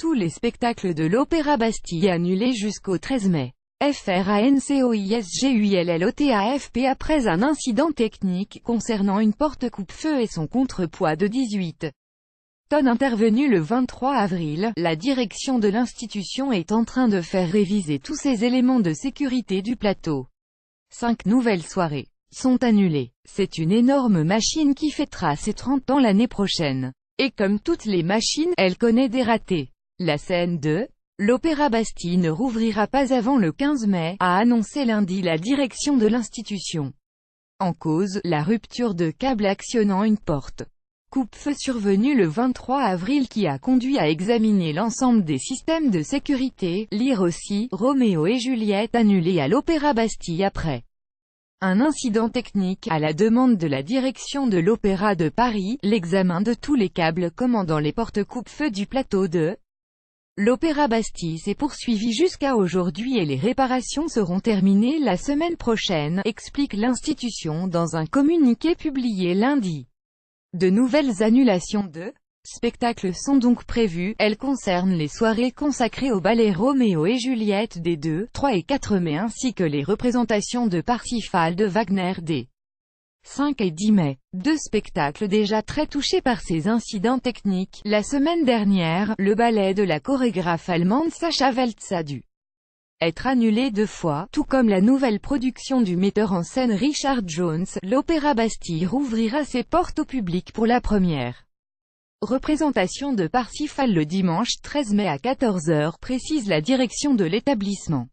Tous les spectacles de l'Opéra Bastille annulés jusqu'au 13 mai. FRANCOISGUILLOTAFP après un incident technique concernant une porte coupe-feu et son contrepoids de 18 tonnes intervenu le 23 avril, la direction de l'institution est en train de faire réviser tous ces éléments de sécurité du plateau. 5 nouvelles soirées sont annulées. C'est une énorme machine qui fêtera ses 30 ans l'année prochaine. Et comme toutes les machines, elle connaît des ratés. La scène de l'Opéra Bastille ne rouvrira pas avant le 15 mai, a annoncé lundi la direction de l'institution. En cause, la rupture de câble actionnant une porte coupe-feu survenue le 23 avril qui a conduit à examiner l'ensemble des systèmes de sécurité. Lire aussi, Roméo et Juliette annulés à l'Opéra Bastille après un incident technique. À la demande de la direction de l'Opéra de Paris, l'examen de tous les câbles commandant les portes coupe-feu du plateau de l'Opéra Bastille s'est poursuivi jusqu'à aujourd'hui et les réparations seront terminées la semaine prochaine, explique l'institution dans un communiqué publié lundi. De nouvelles annulations de spectacles sont donc prévues. Elles concernent les soirées consacrées au ballet Roméo et Juliette des 2, 3 et 4 mai ainsi que les représentations de Parsifal de Wagner des 5 et 10 mai. Deux spectacles déjà très touchés par ces incidents techniques. La semaine dernière, le ballet de la chorégraphe allemande Sacha Welz a dû être annulé 2 fois, tout comme la nouvelle production du metteur en scène Richard Jones. L'Opéra Bastille rouvrira ses portes au public pour la première représentation de Parsifal le dimanche 13 mai à 14 h, précise la direction de l'établissement.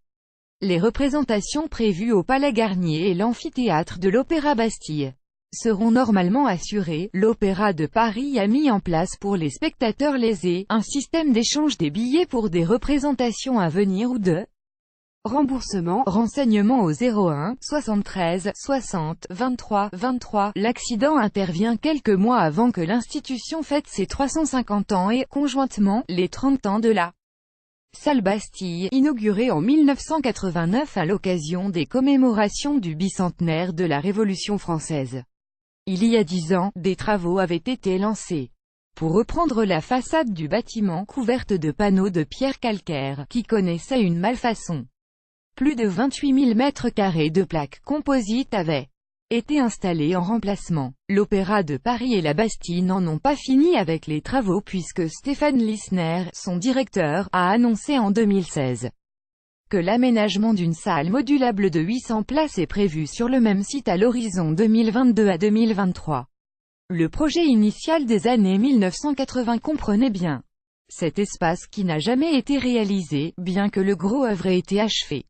Les représentations prévues au Palais Garnier et l'amphithéâtre de l'Opéra Bastille seront normalement assurées. L'Opéra de Paris a mis en place pour les spectateurs lésés un système d'échange des billets pour des représentations à venir ou de remboursement. Renseignements au 01 73 60 23 23. L'accident intervient quelques mois avant que l'institution fête ses 350 ans et, conjointement, les 30 ans de la Salle Bastille, inaugurée en 1989 à l'occasion des commémorations du bicentenaire de la Révolution française. Il y a 10 ans, des travaux avaient été lancés pour reprendre la façade du bâtiment couverte de panneaux de pierre calcaire, qui connaissait une malfaçon. Plus de 28 000 mètres carrés de plaques composites avaient été installés en remplacement. L'Opéra de Paris et la Bastille n'en ont pas fini avec les travaux puisque Stéphane Lissner, son directeur, a annoncé en 2016 que l'aménagement d'une salle modulable de 800 places est prévu sur le même site à l'horizon 2022 à 2023. Le projet initial des années 1980 comprenait bien cet espace qui n'a jamais été réalisé, bien que le gros œuvre ait été achevé.